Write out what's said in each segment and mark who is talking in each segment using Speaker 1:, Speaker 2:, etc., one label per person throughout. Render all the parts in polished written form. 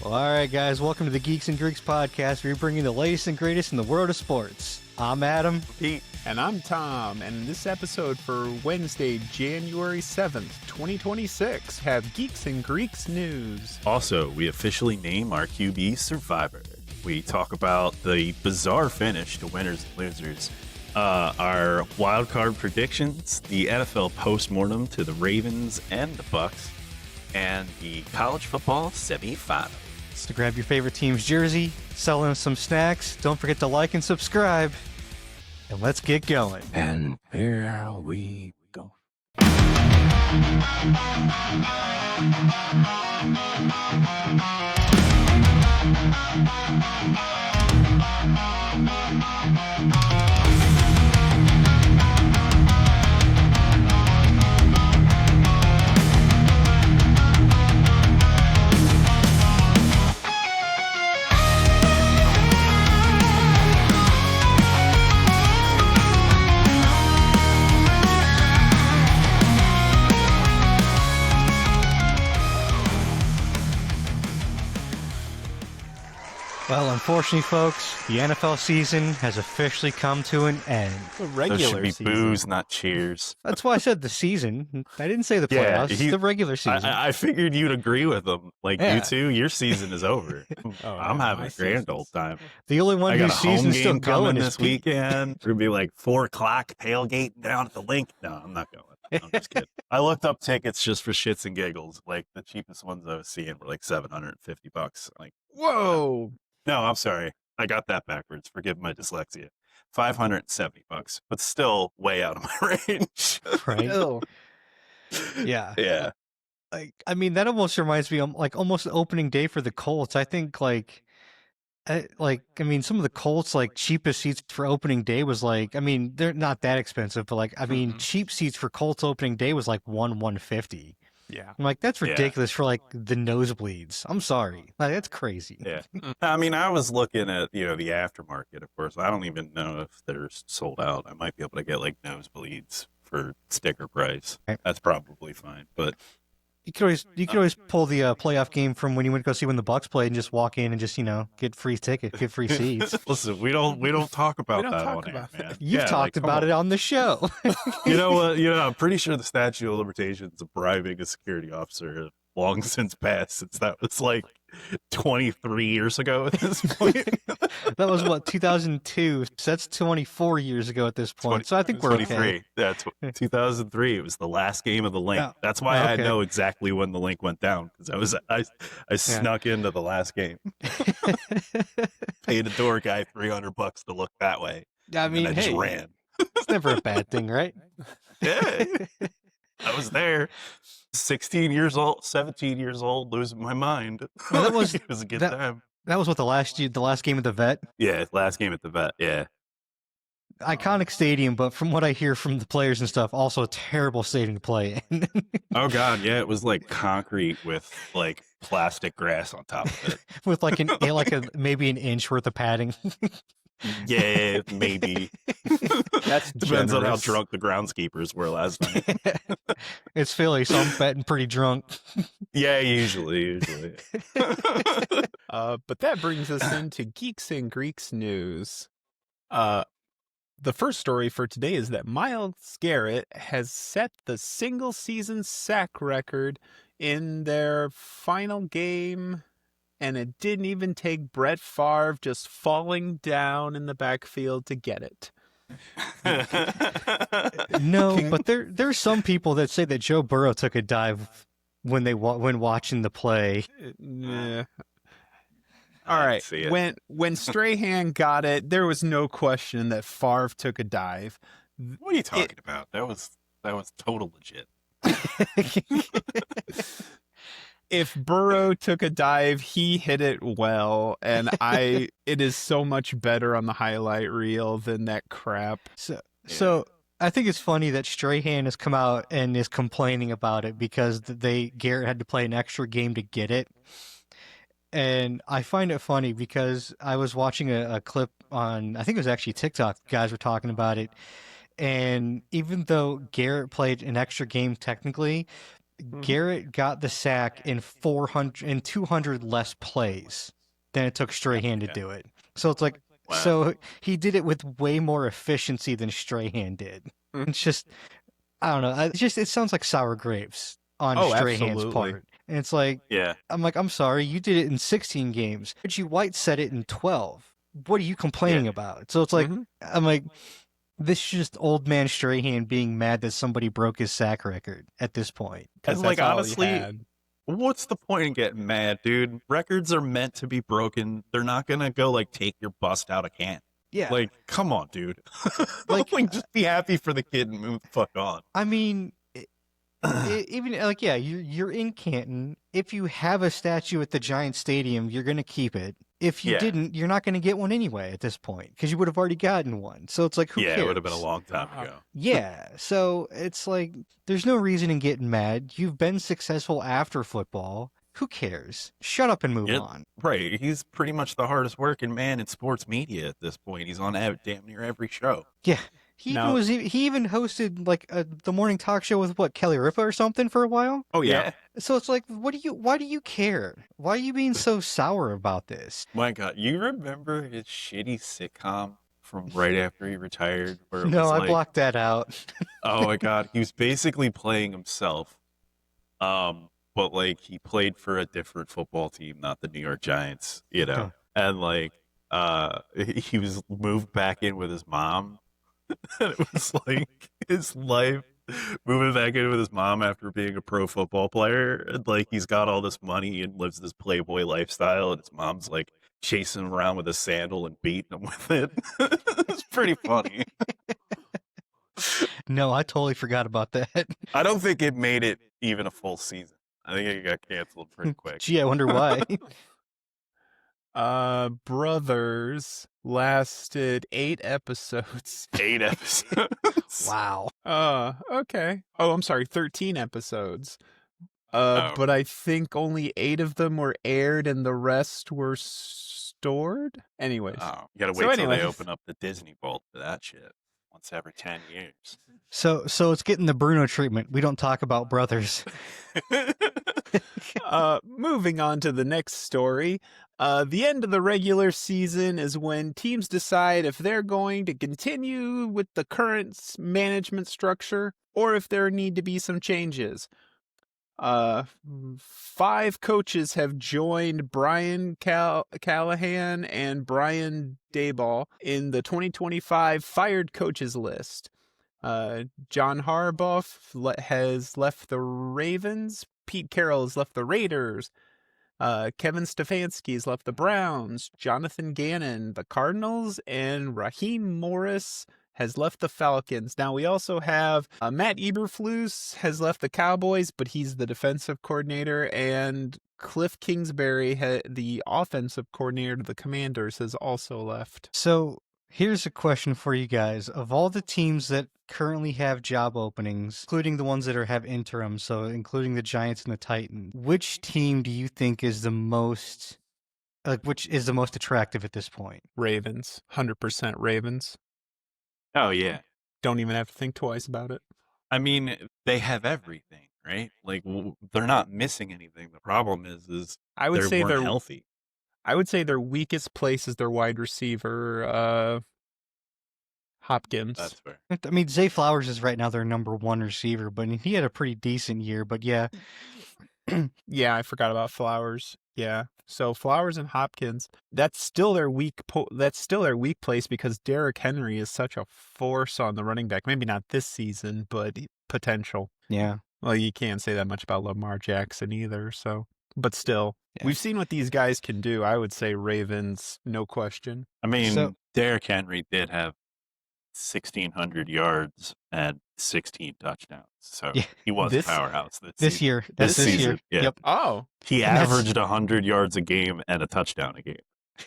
Speaker 1: Well, all right, guys, welcome to the Geeks and Greeks podcast, where we bring you the latest and greatest in the world of sports. I'm Adam.
Speaker 2: Pete. And I'm Tom. And in this episode for Wednesday, January 7th, 2026, have Geeks and Greeks news.
Speaker 3: Also, we officially name our QB Survivor. We talk about the bizarre finish to winners and losers, our wild card predictions, the NFL postmortem to the Ravens and the Bucks, and the college football semifinal.
Speaker 1: So grab your favorite team's jersey, sell in some snacks, don't forget to like and subscribe, and let's get going.
Speaker 3: And here we go.
Speaker 1: Well, unfortunately, folks, the NFL season has officially come to an end.
Speaker 2: The
Speaker 3: There
Speaker 2: regular
Speaker 3: should be
Speaker 2: season.
Speaker 3: booze, not cheers.
Speaker 1: That's why I said the season. I didn't say the
Speaker 3: Yeah,
Speaker 1: playoffs. It's the regular season.
Speaker 3: I figured you'd agree with them. Like,
Speaker 1: Yeah.
Speaker 3: you two, your season is over.
Speaker 2: Oh,
Speaker 3: I'm
Speaker 2: yeah,
Speaker 3: having
Speaker 2: my
Speaker 3: a grand
Speaker 2: season's-
Speaker 3: old time.
Speaker 1: The only one
Speaker 3: I got
Speaker 1: whose
Speaker 3: a home
Speaker 1: season's still
Speaker 3: game coming
Speaker 1: going is
Speaker 3: this
Speaker 1: Pete.
Speaker 3: weekend. We're gonna be like 4:00 tailgate down at the link. No, I'm not going. I'm just kidding. I looked up tickets just for shits and giggles. Like the cheapest ones I was seeing were like $750. Like,
Speaker 2: Whoa.
Speaker 3: no, I'm sorry. I got that backwards. Forgive my dyslexia. $570, but still way out of my range.
Speaker 1: Right?
Speaker 2: Ew.
Speaker 1: Yeah.
Speaker 3: Yeah.
Speaker 1: Like, I mean, that almost reminds me of like almost opening day for the Colts. I think I mean, some of the Colts like cheapest seats for opening day was like, I mean, they're not that expensive, but like, I mean,
Speaker 3: Mhm.
Speaker 1: cheap seats for Colts opening day was like $150.
Speaker 2: Yeah.
Speaker 1: I'm like, that's
Speaker 3: Yeah.
Speaker 1: ridiculous for like the nosebleeds. I'm sorry, like that's crazy.
Speaker 3: Yeah. I mean, I was looking at, the aftermarket, of course. I don't even know if they're sold out. I might be able to get like nosebleeds for sticker price.
Speaker 1: Right.
Speaker 3: That's probably fine. But
Speaker 1: You could always pull the playoff game from when you went to go see when the Bucks played and just walk in and just get free tickets, get free seats.
Speaker 3: listen, we don't talk about
Speaker 2: don't
Speaker 3: that
Speaker 2: talk
Speaker 3: on
Speaker 2: about
Speaker 3: air,
Speaker 2: that.
Speaker 3: man.
Speaker 1: You've
Speaker 3: Yeah,
Speaker 1: talked
Speaker 3: like,
Speaker 1: about
Speaker 3: come
Speaker 1: it on the show.
Speaker 3: on. You know what? I'm pretty sure the statute of limitations of bribing a security officer have long since passed, since that was like 23 years ago at this point.
Speaker 1: That was what, 2002. So that's 24 years ago at this point. So I think we're okay.
Speaker 3: 23. Yeah, 2003. It was the last game of the link.
Speaker 1: Yeah.
Speaker 3: That's why I
Speaker 1: Okay.
Speaker 3: know exactly when the link went down, because I snuck into the last game. Paid a door guy $300 to look that way.
Speaker 1: I mean,
Speaker 3: and I
Speaker 1: hey,
Speaker 3: just ran.
Speaker 1: it's never a bad thing, right?
Speaker 3: Yeah, I was there. 16 years old, 17 years old, losing my mind.
Speaker 1: Well, that was-
Speaker 3: it was a good
Speaker 1: that-
Speaker 3: time.
Speaker 1: That was what the last game of the Vet.
Speaker 3: Yeah, last game at the vet. Yeah.
Speaker 1: Iconic stadium, but from what I hear from the players and stuff, also a terrible stadium to play in.
Speaker 3: Oh God, yeah, it was like concrete with like plastic grass on top of it.
Speaker 1: With like maybe an inch worth of padding.
Speaker 3: Yeah, maybe.
Speaker 2: That's
Speaker 3: Depends on how
Speaker 2: generous.
Speaker 3: drunk the groundskeepers were last night.
Speaker 1: It's Philly, so I'm betting pretty drunk.
Speaker 3: Yeah, usually.
Speaker 2: But that brings us into Geeks and Greeks news. The first story for today is that Myles Garrett has set the single season sack record in their final game, and it didn't even take Brett Favre just falling down in the backfield to get it.
Speaker 1: No, but there's some people that say that Joe Burrow took a dive when when watching the play.
Speaker 2: Yeah.
Speaker 3: I
Speaker 2: All
Speaker 3: didn't
Speaker 2: right.
Speaker 3: see it.
Speaker 2: When Strahan got it, there was no question that Favre took a dive.
Speaker 3: What are you talking about? That was total legit.
Speaker 2: If Burrow took a dive, he hit it well, and it is so much better on the highlight reel than that crap.
Speaker 1: So I think it's funny that Strahan has come out and is complaining about it because Garrett had to play an extra game to get it. And I find it funny because I was watching a clip on, I think it was actually TikTok, guys were talking about it. And even though Garrett played an extra game technically, Garrett got the sack in 200 less plays than it took Strahan to do it. So it's like,
Speaker 3: Wow.
Speaker 1: so he did it with way more efficiency than Strahan did.
Speaker 2: Mm.
Speaker 1: It's just, I don't know. It sounds like sour grapes on Strahan's
Speaker 2: absolutely.
Speaker 1: part. And it's like,
Speaker 3: Yeah.
Speaker 1: I'm like, I'm sorry, you did it in 16 games. Reggie White said it in 12. What are you complaining about? So it's like, I'm like, this is just old man Strahan being mad that somebody broke his sack record at this point.
Speaker 2: Because
Speaker 3: And, like,
Speaker 2: that's all he
Speaker 3: honestly,
Speaker 2: had.
Speaker 3: what's the point in getting mad, dude? Records are meant to be broken. They're not gonna go like take your bust out of can.
Speaker 1: Yeah.
Speaker 3: Like, come on, dude.
Speaker 1: Like,
Speaker 3: Like, just be happy for the kid and move the fuck on.
Speaker 1: I mean, even like, yeah, you're in Canton. If you have a statue at the Giant Stadium, you're gonna keep it. If you
Speaker 3: Yeah.
Speaker 1: didn't, you're not gonna get one anyway at this point because you would have already gotten one. So it's like, who
Speaker 3: Yeah,
Speaker 1: cares?
Speaker 3: it would have been a long time ago.
Speaker 1: Yeah, so it's like there's no reason in getting mad. You've been successful after football. Who cares? Shut up and move
Speaker 3: Yeah.
Speaker 1: on.
Speaker 3: Right. He's pretty much the hardest working man in sports media at this point. He's on damn near every show.
Speaker 1: Yeah. He
Speaker 2: No.
Speaker 1: even hosted like the morning talk show with what, Kelly Ripa or something for a while.
Speaker 2: Oh, yeah.
Speaker 1: So it's like, why do you care? Why are you being so sour about this?
Speaker 3: My God, you remember his shitty sitcom from right after he retired? Where it
Speaker 1: No,
Speaker 3: was
Speaker 1: I
Speaker 3: like,
Speaker 1: blocked that out.
Speaker 3: oh my God, he was basically playing himself. But like he played for a different football team, not the New York Giants, you know.
Speaker 1: Okay.
Speaker 3: And like he was moved back in with his mom. And it was like his life moving back in with his mom after being a pro football player. And like he's got all this money and lives this playboy lifestyle, and his mom's like chasing him around with a sandal and beating him with it. It's pretty funny.
Speaker 1: No, I totally forgot about that.
Speaker 3: I don't think it made it even a full season. I think it got canceled pretty quick.
Speaker 1: Gee, I wonder why.
Speaker 2: Brothers lasted 8 episodes.
Speaker 3: 8 episodes.
Speaker 1: Wow.
Speaker 2: Okay. Oh, I'm sorry, 13 episodes.
Speaker 3: Oh.
Speaker 2: But I think only 8 of them were aired and the rest were stored. Anyways.
Speaker 3: Oh, you gotta
Speaker 2: So
Speaker 3: wait till
Speaker 2: anyway.
Speaker 3: they open up the Disney Vault for that shit. Once every 10 years.
Speaker 1: So it's getting the Bruno treatment. We don't talk about brothers.
Speaker 2: Moving on to the next story. The end of the regular season is when teams decide if they're going to continue with the current management structure or if there need to be some changes. 5 coaches have joined Brian Callahan and Brian Daboll in the 2025 fired coaches list. John Harbaugh has left the Ravens. Pete Carroll has left the Raiders. Kevin Stefanski has left the Browns. Jonathan Gannon, the Cardinals, and Raheem Morris has left the Falcons. Now we also have Matt Eberflus has left the Cowboys, but he's the defensive coordinator, and Cliff Kingsbury, the offensive coordinator of the Commanders, has also left.
Speaker 1: So here's a question for you guys. Of all the teams that currently have job openings, including the ones that have interim, so including the Giants and the Titans, which team do you think is the most attractive at this point?
Speaker 2: Ravens. 100% Ravens.
Speaker 3: Oh, yeah.
Speaker 2: Don't even have to think twice about it.
Speaker 3: I mean, they have everything, right? Like, they're not missing anything. The problem is
Speaker 2: I would say
Speaker 3: weren't
Speaker 2: they're
Speaker 3: healthy.
Speaker 2: I would say their weakest place is their wide receiver, Hopkins.
Speaker 3: That's fair.
Speaker 1: I mean, Zay Flowers is right now their number 1 receiver, but he had a pretty decent year. But yeah,
Speaker 2: Yeah, I forgot about Flowers. Yeah, so Flowers and Hopkins. That's still their weak. That's still their weak place because Derrick Henry is such a force on the running back. Maybe not this season, but potential.
Speaker 1: yeah.
Speaker 2: Well, you can't say that much about Lamar Jackson either. So, but still,
Speaker 1: Yeah.
Speaker 2: we've seen what these guys can do. I would say Ravens, no question.
Speaker 3: I mean,
Speaker 1: So-
Speaker 3: Derrick Henry did have 1,600 yards and 16 touchdowns. So
Speaker 1: Yeah.
Speaker 3: he was
Speaker 2: This-
Speaker 3: a powerhouse this
Speaker 1: This
Speaker 3: season.
Speaker 1: year, that's
Speaker 3: This
Speaker 1: this
Speaker 3: season,
Speaker 1: year.
Speaker 3: yeah.
Speaker 1: Yep.
Speaker 2: Oh,
Speaker 3: He
Speaker 1: And that's-
Speaker 3: averaged 100 yards a game and a touchdown a game.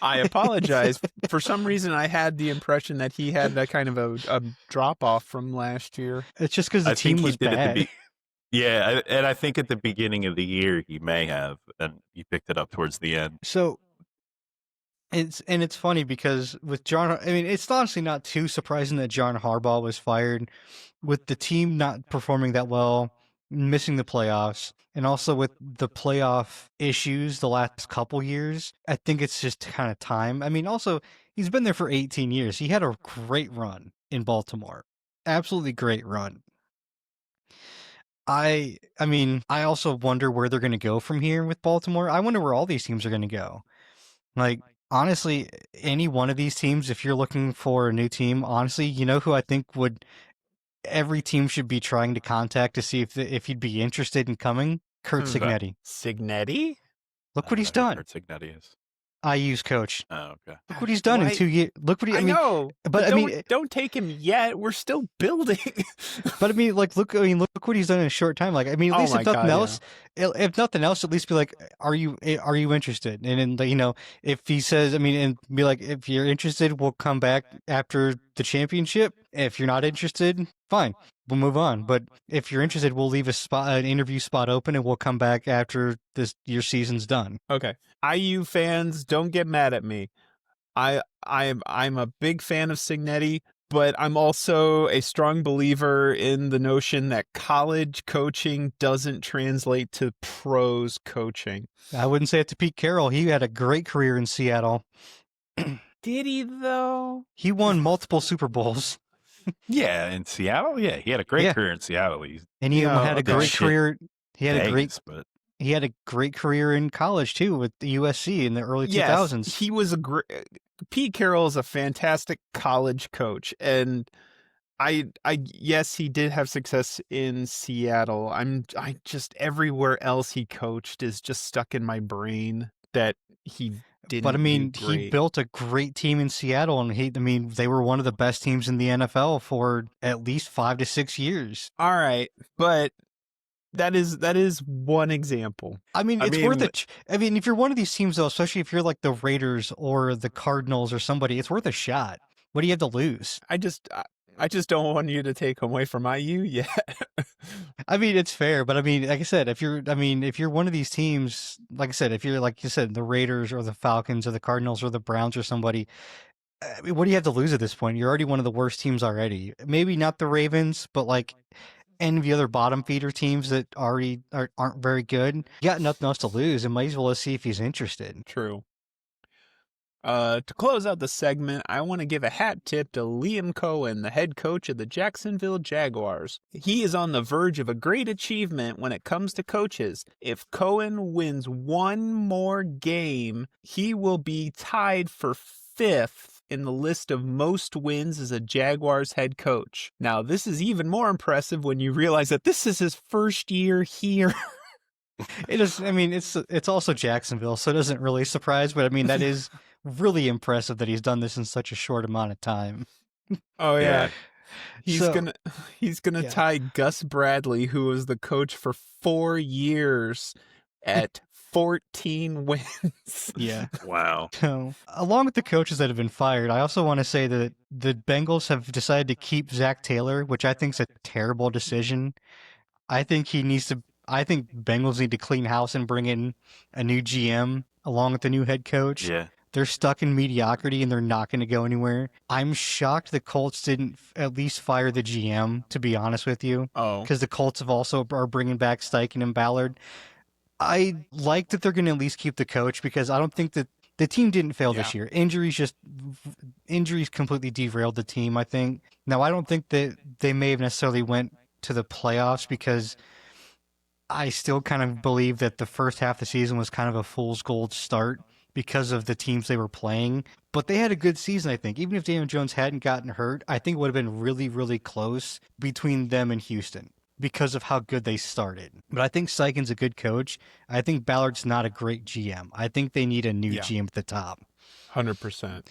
Speaker 2: I apologize. For some reason, I had the impression that he had that kind of a drop off from last year.
Speaker 1: It's just because the
Speaker 3: I think
Speaker 1: team
Speaker 3: he
Speaker 1: was
Speaker 3: did at the
Speaker 1: bad.
Speaker 3: Yeah, and I think at the beginning of the year he may have, and he picked it up towards the end.
Speaker 1: So it's funny because with John, I mean, it's honestly not too surprising that John Harbaugh was fired with the team not performing that well. missing the playoffs, and also with the playoff issues the last couple years, I think it's just kind of time. I mean, also, he's been there for 18 years. He had a great run in Baltimore. Absolutely great run. I mean, I also wonder where they're going to go from here with Baltimore. I wonder where all these teams are going to go. Like, honestly, any one of these teams, if you're looking for a new team, honestly, you know who I think would every team should be trying to contact to see if he'd be interested in coming? Kurt Signetti.
Speaker 2: Signetti?
Speaker 1: Look what he's
Speaker 3: I don't know who
Speaker 1: done.
Speaker 3: Kurt Signetti is.
Speaker 1: IU's coach.
Speaker 3: Oh, okay.
Speaker 1: Look what he's done in 2 years. Look what he.
Speaker 2: I know,
Speaker 1: but I mean,
Speaker 2: don't take him yet. We're still building.
Speaker 1: but I mean, like, look what he's done in a short time. Like, I mean, at least if nothing else, if nothing else, at least be like, are you interested? And then, you know, if he says, I mean, and be like, if you're interested, we'll come back after the championship. If you're not interested, fine, we'll move on. But if you're interested, we'll leave an interview spot open, and we'll come back after your season's done.
Speaker 2: Okay, IU fans, don't get mad at me. I'm a big fan of Signetti, but I'm also a strong believer in the notion that college coaching doesn't translate to pros coaching.
Speaker 1: I wouldn't say it to Pete Carroll. He had a great career in Seattle.
Speaker 2: Did he, though?
Speaker 1: He won multiple Super Bowls.
Speaker 3: Yeah, in Seattle. Yeah, he had a great career in Seattle.
Speaker 1: And he had a great career. He had a great career in college too with the USC in the early 2000s.
Speaker 2: He was Pete Carroll is a fantastic college coach, and yes, he did have success in Seattle. I just everywhere else he coached is just stuck in my brain that he didn't.
Speaker 1: But I mean, he built a great team in Seattle, and they were one of the best teams in the NFL for at least 5 to 6 years.
Speaker 2: All right, but that is one example.
Speaker 1: I mean, it's worth it. I mean, if you're one of these teams, though, especially if you're like the Raiders or the Cardinals or somebody, it's worth a shot. What do you have to lose?
Speaker 2: I just don't want you to take away from IU yet.
Speaker 1: I mean, it's fair, but I mean, like I said, if you're one of these teams, like I said, if you're like you said, the Raiders or the Falcons or the Cardinals or the Browns or somebody, I mean, what do you have to lose at this point? You're already one of the worst teams already. Maybe not the Ravens, but like any of the other bottom feeder teams that already aren't very good. You got nothing else to lose, and might as well see if he's interested.
Speaker 2: True. To close out the segment, I want to give a hat tip to Liam Cohen, the head coach of the Jacksonville Jaguars. He is on the verge of a great achievement when it comes to coaches. If Cohen wins one more game, he will be tied for 5th in the list of most wins as a Jaguars head coach. Now, this is even more impressive when you realize that this is his first year here.
Speaker 1: It is. I mean, it's also Jacksonville, so it doesn't really surprise. But I mean, that is really impressive that he's done this in such a short amount of time.
Speaker 2: Oh yeah. He's gonna tie Gus Bradley, who was the coach for 4 years, at 14 wins.
Speaker 1: Yeah.
Speaker 3: Wow.
Speaker 1: So, along with the coaches that have been fired, I also want to say that the Bengals have decided to keep Zach Taylor, which I think is a terrible decision. I think Bengals need to clean house and bring in a new GM along with the new head coach.
Speaker 3: Yeah.
Speaker 1: They're stuck in mediocrity and they're not going to go anywhere. I'm shocked the Colts didn't at least fire the GM, to be honest with you.
Speaker 2: Oh.
Speaker 1: Because the Colts are bringing back Steichen and Ballard. I like that they're going to at least keep the coach because I don't think that the team didn't fail this year. Injuries completely derailed the team, I think. Now, I don't think that they may have necessarily went to the playoffs because I still kind of believe that the first half of the season was kind of a fool's gold start because of the teams they were playing. But they had a good season, I think. Even if Daniel Jones hadn't gotten hurt, I think it would have been really, really close between them and Houston because of how good they started. But I think Steichen's a good coach. I think Ballard's not a great GM. I think they need a new GM at the top.
Speaker 2: 100%.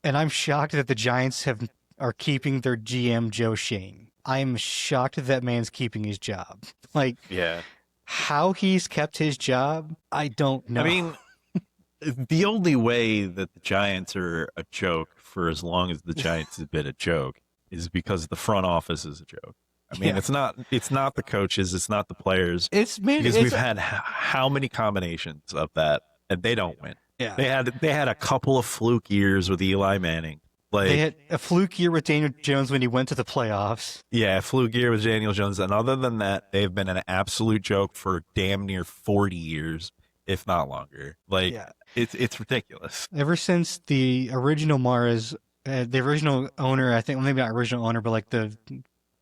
Speaker 1: And I'm shocked that the Giants are keeping their GM, Joe Shane. I'm shocked that man's keeping his job. Like, how he's kept his job, I don't know.
Speaker 3: I mean, the only way that the Giants are a joke for as long as the Giants have been a joke is because the front office is a joke. I mean, it's not the coaches, it's not the players. We've had how many combinations of that, and they don't win.
Speaker 1: Yeah.
Speaker 3: They had a couple of fluke years with Eli Manning,
Speaker 1: They
Speaker 3: Like,
Speaker 1: had a fluke year with Daniel Jones when he went to the playoffs.
Speaker 3: yeah, fluke year with Daniel Jones. And other than that, they've been an absolute joke for damn near 40 years, if not longer. Like,
Speaker 1: Yeah.
Speaker 3: it's ridiculous.
Speaker 1: Ever since the original Mara's, the original owner, I think, well, maybe not original owner, but like the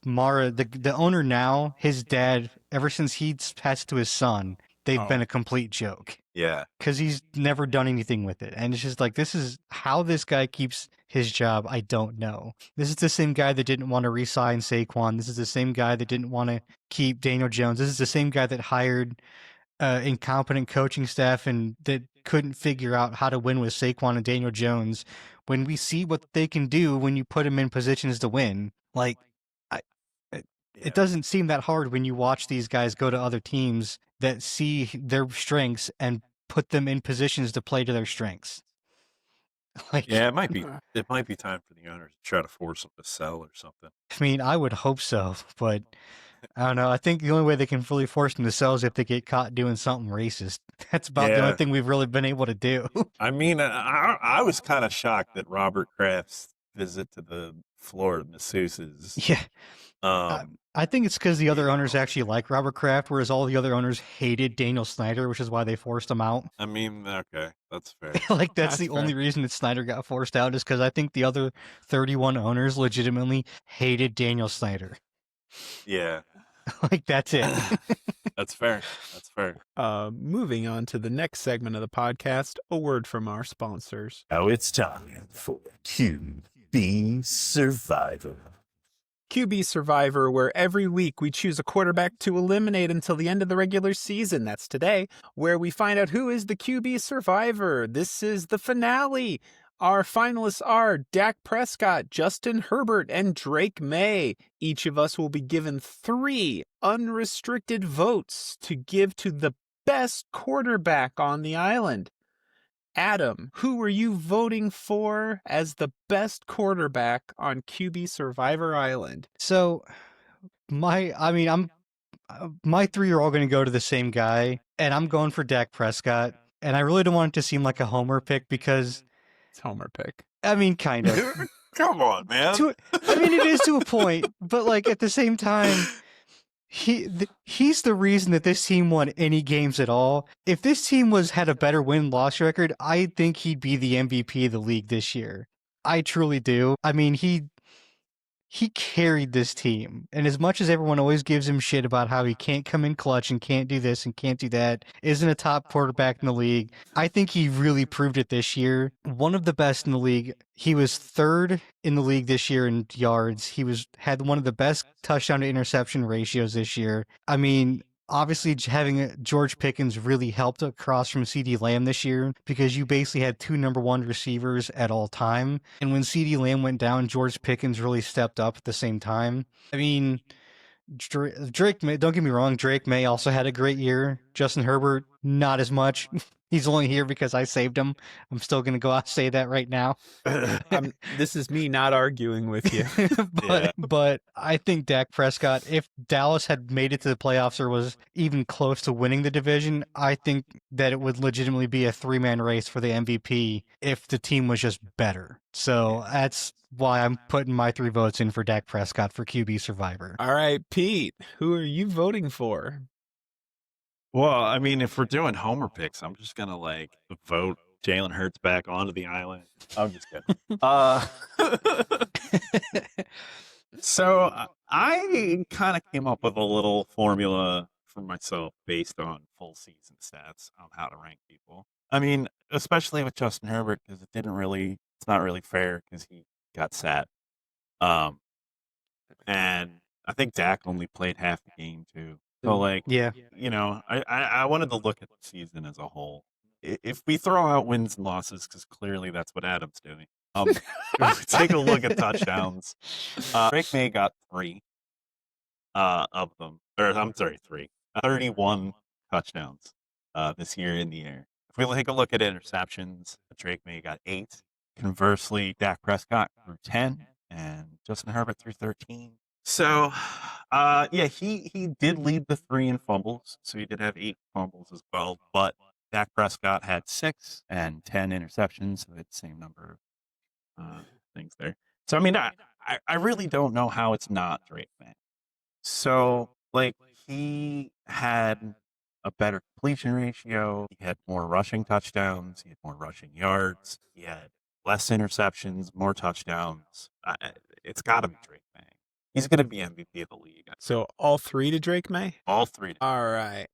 Speaker 1: Mara, the owner now, his dad, ever since he passed it to his son, they've
Speaker 3: Oh.
Speaker 1: been a complete joke.
Speaker 3: Yeah.
Speaker 1: Because he's never done anything with it. And it's just like, this is how this guy keeps his job. I don't know. This is the same guy that didn't want to re-sign Saquon. This is the same guy that didn't want to keep Daniel Jones. This is the same guy that hired incompetent coaching staff and that couldn't figure out how to win with Saquon and Daniel Jones. When we see what they can do when you put them in positions to win, like, it doesn't seem that hard when you watch these guys go to other teams that see their strengths and put them in positions to play to their strengths. Like,
Speaker 3: Yeah, it might be. It might be time for the owners to try to force them to sell or something.
Speaker 1: I mean, I would hope so, but I don't know. I think the only way they can fully force them to sell is if they get caught doing something racist. That's about the only
Speaker 3: Yeah.
Speaker 1: thing we've really been able to do.
Speaker 3: I mean, I was kind of shocked that Robert Kraft's visit to the Florida masseuses.
Speaker 1: Yeah.
Speaker 3: Um,
Speaker 1: I think it's because the other owners actually like Robert Kraft, whereas all the other owners hated Daniel Snyder, which is why they forced him out.
Speaker 3: I mean, okay, that's fair.
Speaker 1: Like, that's
Speaker 2: That's
Speaker 1: the
Speaker 2: fair.
Speaker 1: only reason that Snyder got forced out is because I think the other 31 owners legitimately hated Daniel Snyder.
Speaker 3: Yeah,
Speaker 1: Like, that's it.
Speaker 3: that's fair. That's fair.
Speaker 2: Moving on to the next segment of the podcast, a word from our sponsors.
Speaker 4: Now it's time for QB Survivor.
Speaker 2: QB Survivor, where every week we choose a quarterback to eliminate until the end of the regular season. That's today, where we find out who is the QB Survivor. This is the finale. Our finalists are Dak Prescott, Justin Herbert, and Drake May. Each of us will be given 3 unrestricted votes to give to the best quarterback on the island. Adam, who were you voting for as the best quarterback on QB Survivor Island?
Speaker 1: So, my 3 are all going to go to the same guy, and I'm going for Dak Prescott. And I really don't want it to seem like a homer pick because,
Speaker 2: It's Homer pick.
Speaker 1: I mean, kind of.
Speaker 3: Come on, man.
Speaker 1: I mean, it is to a point, but like at the same time, he's the reason that this team won any games at all. If this team had a better win-loss record, I think he'd be the MVP of the league this year. I truly do. I mean, he carried this team, and as much as everyone always gives him shit about how he can't come in clutch and can't do this and can't do that, isn't a top quarterback in the league, I think he really proved it this year. One of the best in the league. He was 3rd in the league this year in yards. He had one of the best touchdown to interception ratios this year. I mean, obviously, having George Pickens really helped across from CeeDee Lamb this year because you basically had 2 number 1 receivers at all time. And when CeeDee Lamb went down, George Pickens really stepped up at the same time. I mean, Drake May, don't get me wrong, Drake May also had a great year. Justin Herbert, not as much. He's only here because I saved him. I'm still going to go out and say that right now.
Speaker 2: This is me not arguing with you.
Speaker 1: But I think Dak Prescott, if Dallas had made it to the playoffs or was even close to winning the division, I think that it would legitimately be a 3-man race for the MVP if the team was just better. So that's why I'm putting my 3 votes in for Dak Prescott for QB Survivor.
Speaker 2: All right, Pete, who are you voting for?
Speaker 3: Well, I mean, if we're doing homer picks, I'm just gonna vote Jalen Hurts back onto the island. I'm just kidding. So I kind of came up with a little formula for myself based on full season stats on how to rank people. I mean, especially with Justin Herbert because it's not really fair because he got sat. And I think Dak only played half the game too. So
Speaker 1: Yeah.
Speaker 3: I wanted to look at the season as a whole. If we throw out wins and losses, because clearly that's what Adam's doing. Take a look at touchdowns. Drake May got 3 of them, or I'm sorry, 31 touchdowns this year in the air. If we take a look at interceptions, Drake May got 8. Conversely, Dak Prescott threw 10, and Justin Herbert threw 13. So, he did lead the 3 in fumbles, so he did have 8 fumbles as well. But Dak Prescott had 6 and 10 interceptions, so it's the same number of things there. So I mean, I really don't know how it's not Drake May. So like he had a better completion ratio. He had more rushing touchdowns. He had more rushing yards. He had less interceptions, more touchdowns. It's got to be Drake May. He's going to be MVP of the league.
Speaker 2: So all 3 to Drake May?
Speaker 3: All 3.
Speaker 2: All right.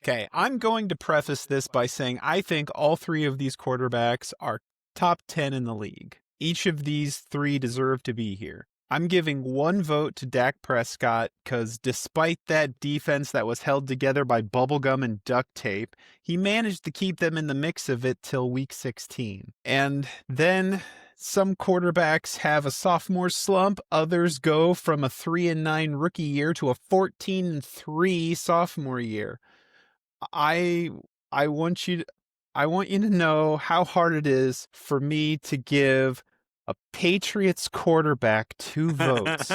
Speaker 2: Okay, I'm going to preface this by saying I think all 3 of these quarterbacks are top 10 in the league. Each of these 3 deserve to be here. I'm giving 1 vote to Dak Prescott because despite that defense that was held together by bubblegum and duct tape, he managed to keep them in the mix of it till week 16. And then some quarterbacks have a sophomore slump, others go from a 3-9 rookie year to a 14-3 sophomore year. I want you to know how hard it is for me to give a Patriots quarterback 2 votes.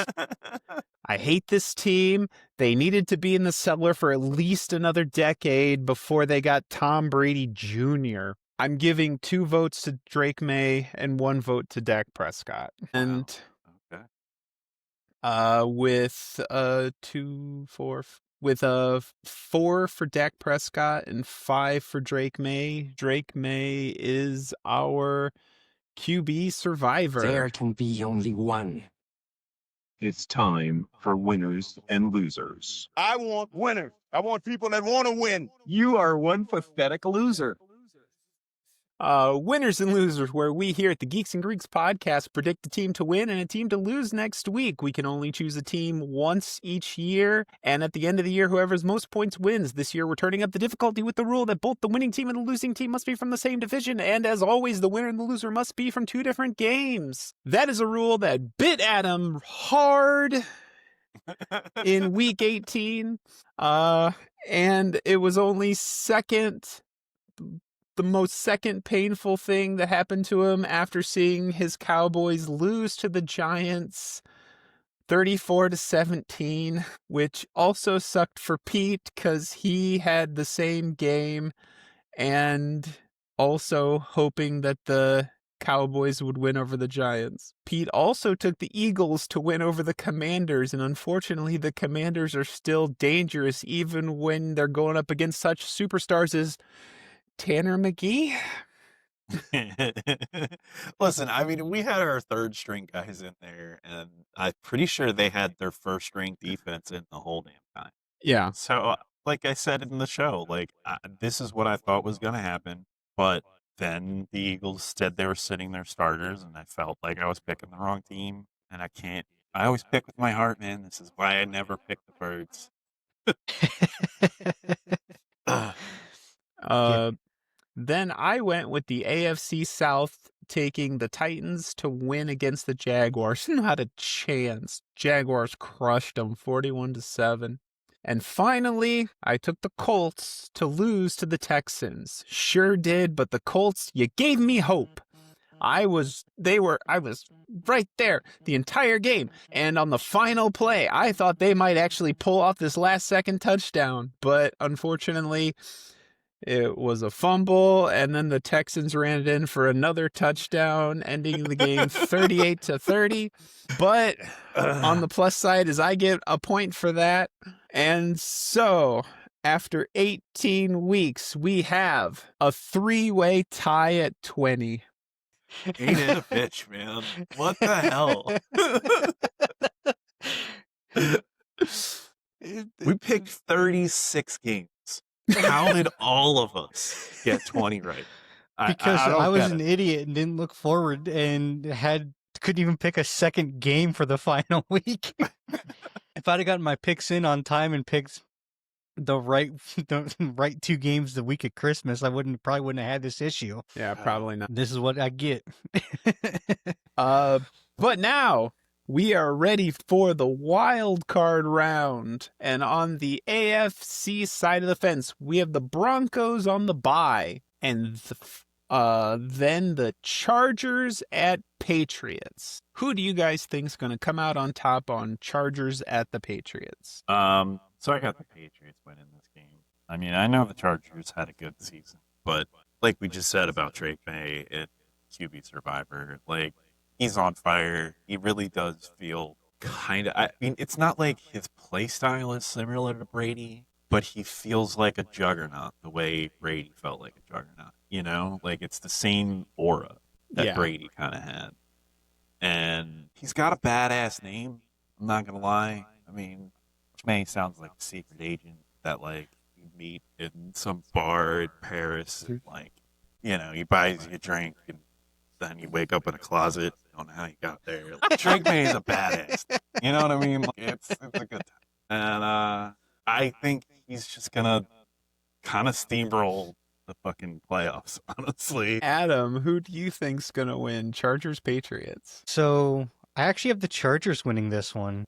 Speaker 2: I hate this team. They needed to be in the cellar for at least another decade before they got Tom Brady Jr. I'm giving 2 votes to Drake May and 1 vote to Dak Prescott. And
Speaker 3: Okay.
Speaker 2: with 4 for Dak Prescott and 5 for Drake May. Drake May is our QB survivor.
Speaker 5: There can be only one.
Speaker 4: It's time for winners and losers.
Speaker 6: I want winners. I want people that want to win.
Speaker 5: You are one pathetic loser.
Speaker 2: Winners and losers, where we here at the Geeks and Greeks podcast predict a team to win and a team to lose next week. We can only choose a team once each year, and at the end of the year, whoever's most points wins. This year, we're turning up the difficulty with the rule that both the winning team and the losing team must be from the same division, and as always, the winner and the loser must be from 2 different games. That is a rule that bit Adam hard in week 18, and it was only the most second painful thing that happened to him after seeing his Cowboys lose to the Giants 34-17, which also sucked for Pete because he had the same game and also hoping that the Cowboys would win over the Giants. Pete also took the Eagles to win over the Commanders, and unfortunately the Commanders are still dangerous even when they're going up against such superstars as Tanner McGee?
Speaker 3: Listen, I mean, we had our 3rd string guys in there, and I'm pretty sure they had their 1st string defense in the whole damn time.
Speaker 2: Yeah.
Speaker 3: So, like I said in the show, this is what I thought was going to happen, but then the Eagles said they were sitting their starters, and I felt like I was picking the wrong team, and I always pick with my heart, man. This is why I never pick the Birds.
Speaker 2: Then I went with the AFC South taking the Titans to win against the Jaguars. Not a chance. Jaguars crushed them 41-7. And finally, I took the Colts to lose to the Texans. Sure did, but the Colts, you gave me hope. I was right there the entire game. And on the final play, I thought they might actually pull off this last second touchdown. But unfortunately, it was a fumble, and then the Texans ran it in for another touchdown, ending the game 38-30. But on the plus side is I get a point for that. And so, after 18 weeks, we have a 3-way tie at 20.
Speaker 3: Ain't it a bitch, man? What the hell? We picked 36 games. How did all of us get 20 right?
Speaker 1: Because
Speaker 3: I don't
Speaker 1: I was
Speaker 3: get
Speaker 1: an
Speaker 3: it.
Speaker 1: idiot and didn't look forward and couldn't even pick a second game for the final week. If I'd have gotten my picks in on time and picked the right 2 games the week of Christmas, I probably wouldn't have had this issue.
Speaker 2: Yeah, probably not.
Speaker 1: This is what I get.
Speaker 2: But now we are ready for the wild card round. And on the AFC side of the fence, we have the Broncos on the bye. And then the Chargers at Patriots. Who do you guys think is going to come out on top on Chargers at the Patriots?
Speaker 3: So I got the Patriots winning this game. I mean, I know the Chargers had a good season, but like we just said about Drake May and QB Survivor, like he's on fire. He really does feel kind of. I mean, it's not like his play style is similar to Brady, but he feels like a juggernaut the way Brady felt like a juggernaut. You know, like it's the same aura that
Speaker 2: Yeah.
Speaker 3: Brady kind of had. And he's got a badass name. I'm not gonna lie. I mean, May sounds like a secret agent that like you meet in some bar in Paris. And, like, you know, he buys you a drink and then you wake up in a closet. Don't know how you got there. Like, Drake May is a badass. You know what I mean? Like, it's a good time. And I think he's just gonna kind of steamroll the fucking playoffs. Honestly,
Speaker 2: Adam, who do you think's gonna win? Chargers, Patriots?
Speaker 1: So I actually have the Chargers winning this one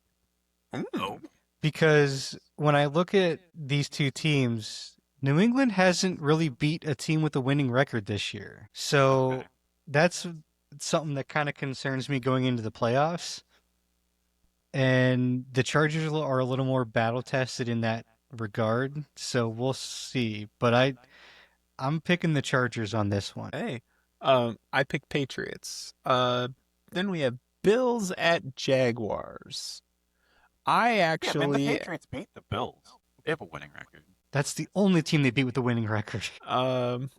Speaker 3: oh,
Speaker 1: because when I look at these two teams, New England hasn't really beat a team with a winning record this year. So
Speaker 3: Okay.
Speaker 1: that's something that kind of concerns me going into the playoffs. And the Chargers are a little more battle tested in that regard. So we'll see. But I'm picking the Chargers on this one.
Speaker 2: Hey, I picked Patriots. Then we have Bills at Jaguars. I
Speaker 3: yeah, man, the
Speaker 2: actually,
Speaker 3: Patriots beat the Bills. They have a winning record.
Speaker 1: That's the only team they beat with a winning record.
Speaker 2: I'm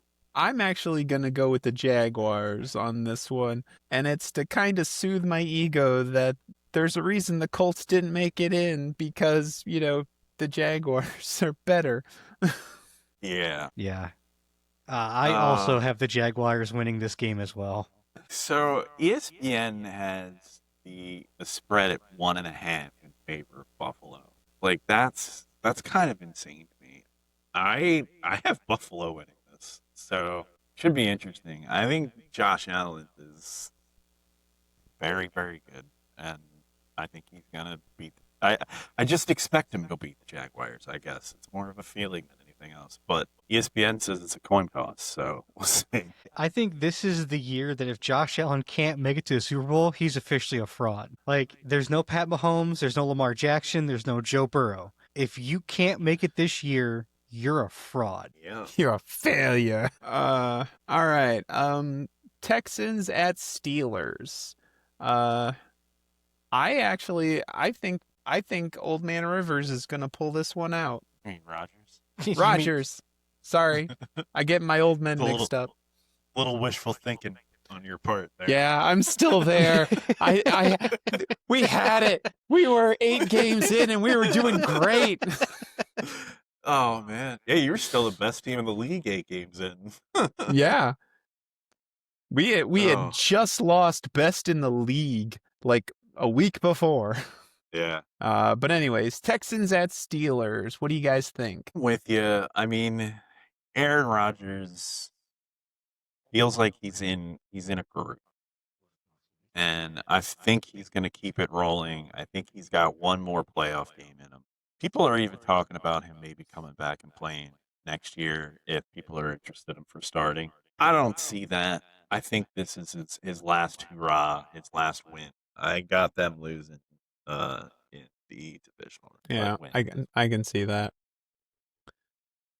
Speaker 2: actually gonna go with the Jaguars on this one, and it's to kind of soothe my ego that there's a reason the Colts didn't make it in because, you know, the Jaguars are better.
Speaker 3: Yeah.
Speaker 1: Yeah. I also have the Jaguars winning this game as well.
Speaker 3: So ESPN has the spread at 1.5 in favor of Buffalo. Like that's kind of insane to me. I have Buffalo winning this, so should be interesting. I think Josh Allen is very very good, and I think he's gonna beat. I just expect him to beat the Jaguars. I guess it's more of a feeling than anything else. But ESPN says it's a coin toss, so we'll see.
Speaker 1: I think this is the year that if Josh Allen can't make it to the Super Bowl, he's officially a fraud. Like, there's no Pat Mahomes, there's no Lamar Jackson, there's no Joe Burrow. If you can't make it this year, you're a fraud.
Speaker 3: Yeah.
Speaker 2: You're a failure. All right. Texans at Steelers. I think Old Man Rivers is gonna pull this one out.
Speaker 3: I mean Rogers.
Speaker 1: You mean-
Speaker 2: Rogers. Sorry, I get my old men
Speaker 3: It's a
Speaker 2: mixed up.
Speaker 3: Little wishful thinking on your part there.
Speaker 2: Yeah, I'm still there. We had it. We were 8 games in and we were doing great.
Speaker 3: Oh man. Yeah, you're still the best team in the league 8 games in.
Speaker 2: Yeah. We
Speaker 3: Oh.
Speaker 2: had just lost best in the league like a week before.
Speaker 3: Yeah.
Speaker 2: But anyways, Texans at Steelers. What do you guys think?
Speaker 3: With you. I mean, Aaron Rodgers feels like he's in a groove. And I think he's going to keep it rolling. I think he's got one more playoff game in him. People are even talking about him maybe coming back and playing next year if people are interested in him for starting. I don't see that. I think this is his last hurrah, his last win. I got them losing in the divisional.
Speaker 2: Yeah,
Speaker 3: win.
Speaker 2: I can see that.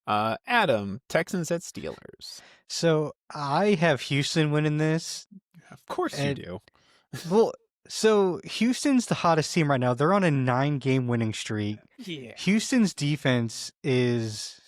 Speaker 2: Adam, Texans at Steelers.
Speaker 1: So I have Houston winning this.
Speaker 2: Of course
Speaker 1: And-
Speaker 2: you do.
Speaker 1: Well, so Houston's the hottest team right now. They're on a 9-game winning streak.
Speaker 2: Yeah.
Speaker 1: Houston's defense is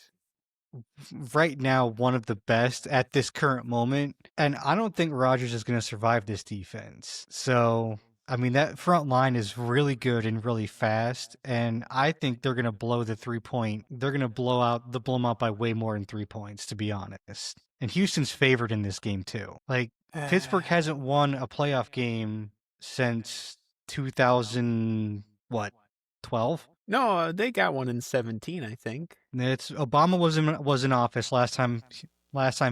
Speaker 1: right now one of the best at this current moment. And I don't think Rodgers is going to survive this defense. So, I mean, that front line is really good and really fast. And I think they're going to blow the 3-point. They're going to blow them out by way more than 3 points, to be honest. And Houston's favored in this game, too. Like, Pittsburgh hasn't won a playoff game since 2000, what, 12?
Speaker 2: No, they got one in 17, I think.
Speaker 1: It's Obama was in office last time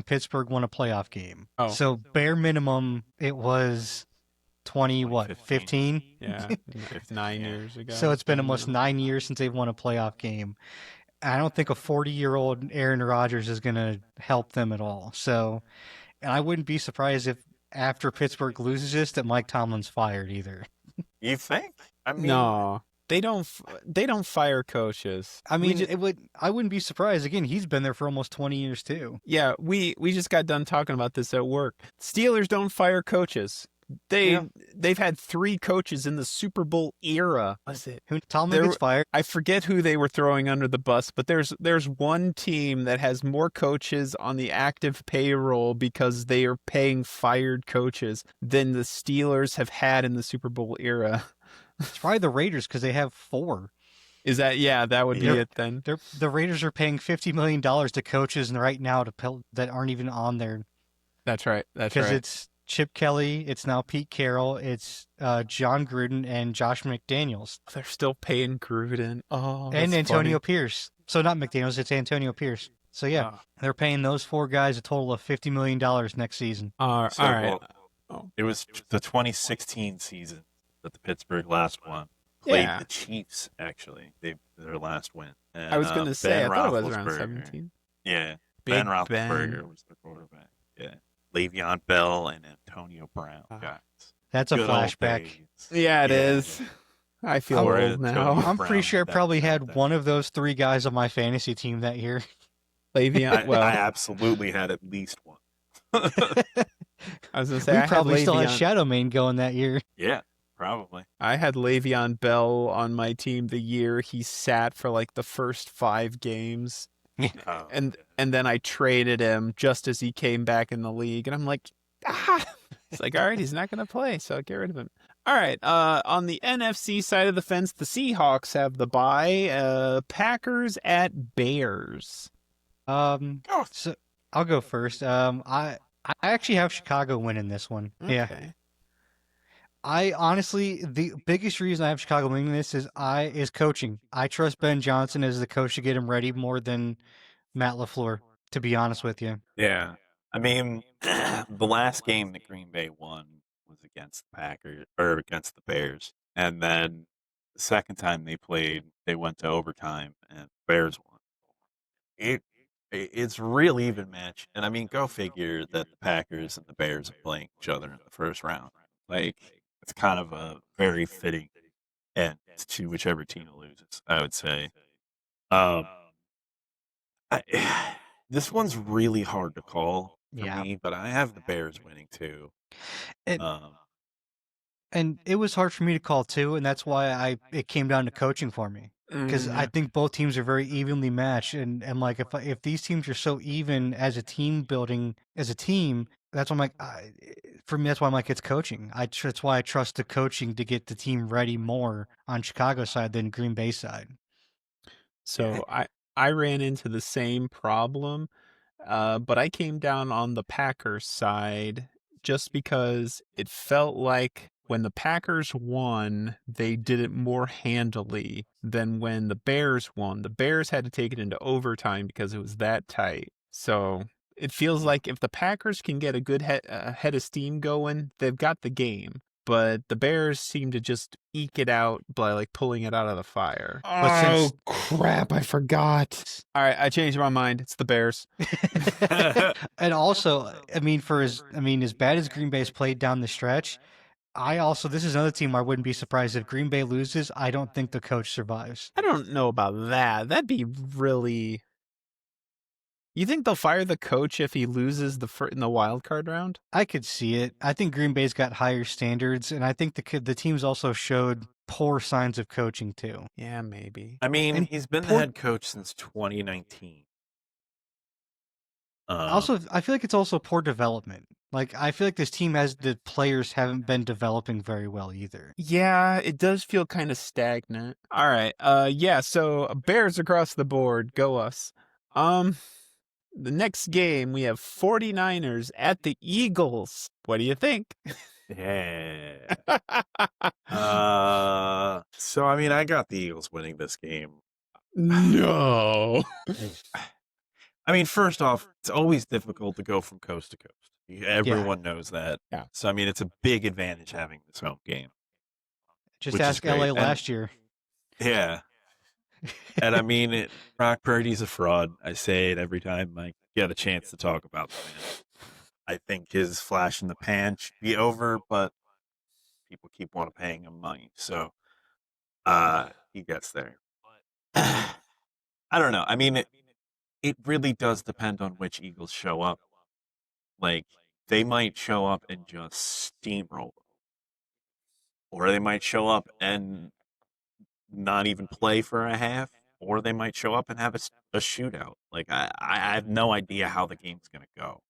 Speaker 1: Pittsburgh won a playoff game.
Speaker 2: Oh.
Speaker 1: So bare minimum it was 15?
Speaker 2: Yeah, 9 years ago.
Speaker 1: So it's been almost 9 years since they've won a playoff game. I don't think a 40-year-old Aaron Rodgers is going to help them at all. So, and I wouldn't be surprised if after Pittsburgh loses this that Mike Tomlin's fired either.
Speaker 3: You think? I mean,
Speaker 2: No. They don't fire coaches.
Speaker 1: I
Speaker 2: We
Speaker 1: mean,
Speaker 2: ju-
Speaker 1: I wouldn't be surprised. Again, he's been there for almost 20 years too.
Speaker 2: yeah, we just got done talking about this at work. Steelers don't fire coaches.
Speaker 1: Yeah.
Speaker 2: They've had 3 coaches in the Super Bowl era. Was it?
Speaker 1: Tomlin gets fired.
Speaker 2: I forget who they were throwing under the bus, but there's one team that has more coaches on the active payroll because they are paying fired coaches than the Steelers have had in the Super Bowl era.
Speaker 1: It's probably the Raiders because they have 4.
Speaker 2: Is that that would be
Speaker 1: Yep.
Speaker 2: it then?
Speaker 1: The Raiders are paying $50 million to coaches right now that aren't even on there.
Speaker 2: That's right.
Speaker 1: Because it's Chip Kelly, it's now Pete Carroll, it's John Gruden and Josh McDaniels.
Speaker 2: They're still paying Gruden. Oh,
Speaker 1: And
Speaker 2: that's
Speaker 1: Antonio
Speaker 2: funny.
Speaker 1: Pierce. So not McDaniels, it's Antonio Pierce. So yeah, they're paying those 4 guys a total of $50 million next season.
Speaker 2: All
Speaker 3: So,
Speaker 2: right.
Speaker 3: well, it was the 2016 season that the Pittsburgh last won. Played
Speaker 2: Yeah.
Speaker 3: the Chiefs, actually. Their last win. And,
Speaker 2: I was going to say,
Speaker 3: Ben
Speaker 2: I thought it was around
Speaker 3: Roethlisberger-
Speaker 2: 17.
Speaker 3: Yeah.
Speaker 2: Big
Speaker 3: Ben Roethlisberger
Speaker 2: Ben.
Speaker 3: was the quarterback. Yeah. Le'Veon Bell and Antonio Brown. Guys.
Speaker 1: That's a
Speaker 3: Good old
Speaker 1: flashback.
Speaker 3: days.
Speaker 2: Yeah, it
Speaker 3: Yeah.
Speaker 2: is. I feel
Speaker 1: I'm
Speaker 2: old
Speaker 3: old,
Speaker 2: now.
Speaker 3: Tony.
Speaker 1: I'm pretty
Speaker 3: Brown,
Speaker 1: sure I
Speaker 3: that-
Speaker 1: probably
Speaker 3: that-
Speaker 1: had
Speaker 3: that-
Speaker 1: one of those 3 guys on my fantasy team that year.
Speaker 2: Le'Veon, well,
Speaker 3: I absolutely had at least one.
Speaker 2: I was going to say,
Speaker 1: We
Speaker 2: I had
Speaker 1: probably still had
Speaker 2: Le'Veon-
Speaker 1: Shadow Main going that year.
Speaker 3: Yeah, probably.
Speaker 2: I had Le'Veon Bell on my team the year he sat for like the first 5 games.
Speaker 3: Oh,
Speaker 2: And then I traded him just as he came back in the league. And I'm like, It's like, all right, he's not going to play, so get rid of him. All right, on the NFC side of the fence, the Seahawks have the bye. Packers at Bears.
Speaker 1: So I'll go first. I actually have Chicago winning this one. Yeah.
Speaker 2: Okay.
Speaker 1: I honestly, the biggest reason I have Chicago winning this is coaching. I trust Ben Johnson as the coach to get him ready more than Matt LaFleur, to be honest with you.
Speaker 3: yeah. I mean, the last game that Green Bay won was against the Packers or against the Bears, and then the second time they played, they went to overtime and the Bears won. It's a real even match, and I mean, go figure that the Packers and the Bears are playing each other in the first round. Like, it's kind of a very fitting end to whichever team loses, I would say. Um, this one's really hard to call for
Speaker 1: Yeah.
Speaker 3: me, but I have the Bears winning too.
Speaker 1: And,
Speaker 3: Um,
Speaker 1: and it was hard for me to call too, and that's why it came down to coaching for me. Because I think both teams are very evenly matched, and like if these teams are so even as a team building as a team, that's why I'm like, for me, that's why I'm like, it's coaching. That's why I trust the coaching to get the team ready more on Chicago side than Green Bay side.
Speaker 2: So I ran into the same problem, but I came down on the Packers side just because it felt like when the Packers won, they did it more handily than when the Bears won. The Bears had to take it into overtime because it was that tight. So it feels like if the Packers can get a good head of steam going, they've got the game. But the Bears seem to just eke it out by like pulling it out of the fire.
Speaker 1: But
Speaker 2: Crap, I forgot. All right, I changed my mind. It's the Bears.
Speaker 1: And also, I mean, as bad as Green Bay's played down the stretch, this is another team I wouldn't be surprised if Green Bay loses. I don't think the coach survives.
Speaker 2: I don't know about that. That'd be really. You think they'll fire the coach if he loses in the wild card round?
Speaker 1: I could see it. I think Green Bay's got higher standards, and I think the teams also showed poor signs of coaching too.
Speaker 2: Yeah, maybe.
Speaker 3: I mean,
Speaker 1: And
Speaker 3: he's been the
Speaker 1: poor-
Speaker 3: head coach since 2019.
Speaker 1: Also, I feel like it's also poor development. Like, I feel like this team the players haven't been developing very well either.
Speaker 2: Yeah, it does feel kind of stagnant. All right. Yeah, so Bears across the board. Go us. The next game, we have 49ers at the Eagles. What do you think?
Speaker 3: Yeah. So I mean, I got the Eagles winning this game.
Speaker 2: No.
Speaker 3: I mean, first off, it's always difficult to go from coast to coast. Everyone knows that.
Speaker 2: Yeah.
Speaker 3: So I mean, it's a big advantage having this home game.
Speaker 1: Just
Speaker 3: Which is
Speaker 1: ask
Speaker 3: great.
Speaker 1: LA
Speaker 3: And-
Speaker 1: last year.
Speaker 3: Yeah. And I mean, Brock Purdy's a fraud. I say it every time I get a chance to talk about the man. I think his flash in the pan should be over, but people keep paying him money. So he gets there. I don't know. I mean, it really does depend on which Eagles show up. Like, they might show up and just steamroll, or they might show up and not even play for a half, or they might show up and have a shootout. Like, I have no idea how the game's going to go.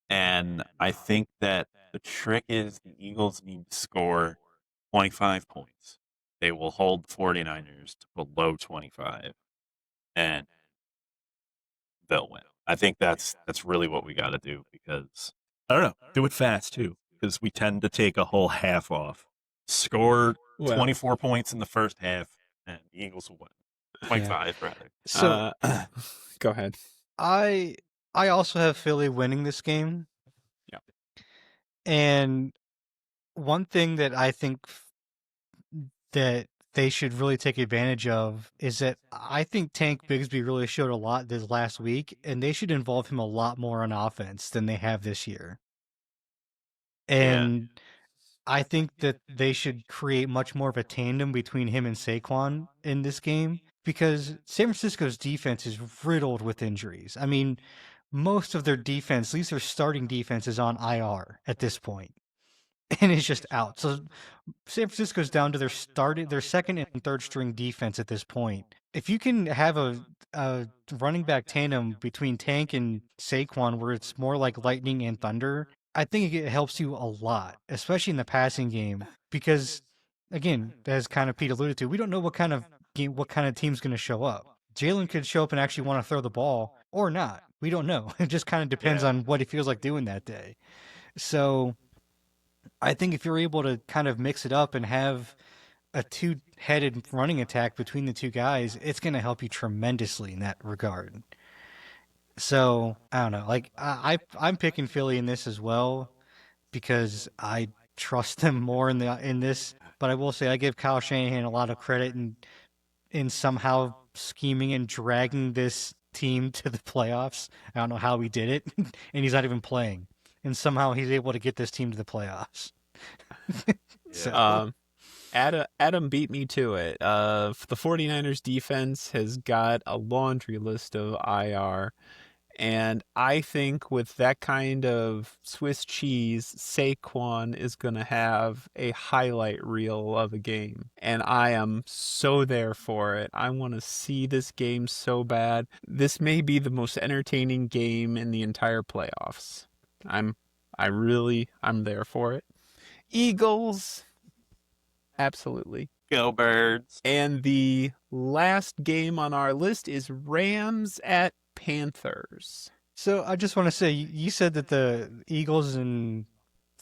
Speaker 3: And I think that the trick is the Eagles need to score 25 points. They will hold the 49ers to below 25, and they'll win. I think that's really what we got to do because I don't know, do it fast too because we tend to take a whole half off. Score 24 points in the first half, and the Eagles will win. 25 rather.
Speaker 1: So
Speaker 2: Go ahead.
Speaker 1: I also have Philly winning this game.
Speaker 2: Yeah.
Speaker 1: And one thing that I think that they should really take advantage of is that I think Tank Bigsby really showed a lot this last week, and they should involve him a lot more on offense than they have this year. And I think that they should create much more of a tandem between him and Saquon in this game because San Francisco's defense is riddled with injuries. I mean, most of their defense, at least their starting defense, is on IR at this point, and it's just out. So San Francisco's down to their second and third string defense at this point. If you can have a running back tandem between Tank and Saquon where it's more like lightning and thunder, I think it helps you a lot, especially in the passing game, because again, as kind of Pete alluded to, we don't know what kind of team's going to show up. Jalen could show up and actually want to throw the ball or not. We don't know. It just kind of depends on what he feels like doing that day. So I think if you're able to kind of mix it up and have a two-headed running attack between the two guys, it's going to help you tremendously in that regard. So I don't know. Like I'm picking Philly in this as well because I trust them more in this. But I will say I give Kyle Shanahan a lot of credit in somehow scheming and dragging this team to the playoffs. I don't know how he did it, and he's not even playing. And somehow he's able to get this team to the playoffs. So.
Speaker 2: Adam beat me to it. The 49ers defense has got a laundry list of IR. And I think with that kind of Swiss cheese, Saquon is going to have a highlight reel of a game. And I am so there for it. I want to see this game so bad. This may be the most entertaining game in the entire playoffs. I'm there for it. Eagles, absolutely.
Speaker 3: Go Birds.
Speaker 2: And the last game on our list is Rams at Panthers.
Speaker 1: So I just want to say, you said that the Eagles and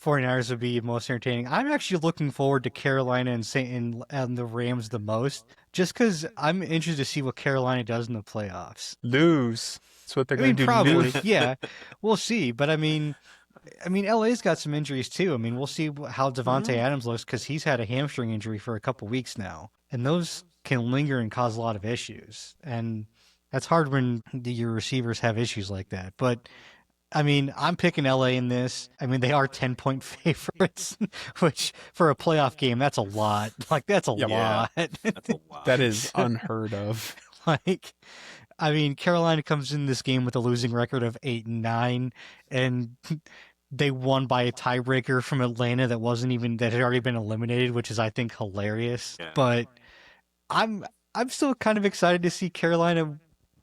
Speaker 1: 49ers would be most entertaining. I'm actually looking forward to Carolina and the Rams the most, just because I'm interested to see what Carolina does in the playoffs.
Speaker 2: Lose. That's what they're going to do.
Speaker 1: Probably,
Speaker 2: lose.
Speaker 1: Yeah. We'll see. But I mean, LA's got some injuries too. I mean, we'll see how Devontae Adams looks because he's had a hamstring injury for a couple weeks now, and those can linger and cause a lot of issues. And that's hard when your receivers have issues like that. But I mean, I'm picking LA in this. I mean, they are 10-point favorites, which for a playoff game, that's a lot. Like, that's a lot.
Speaker 3: That's a lot.
Speaker 2: That is unheard of.
Speaker 1: Like, I mean, Carolina comes in this game with a losing record of 8-9, and they won by a tiebreaker from Atlanta that had already been eliminated, which is, I think, hilarious. Yeah. But I'm still kind of excited to see Carolina,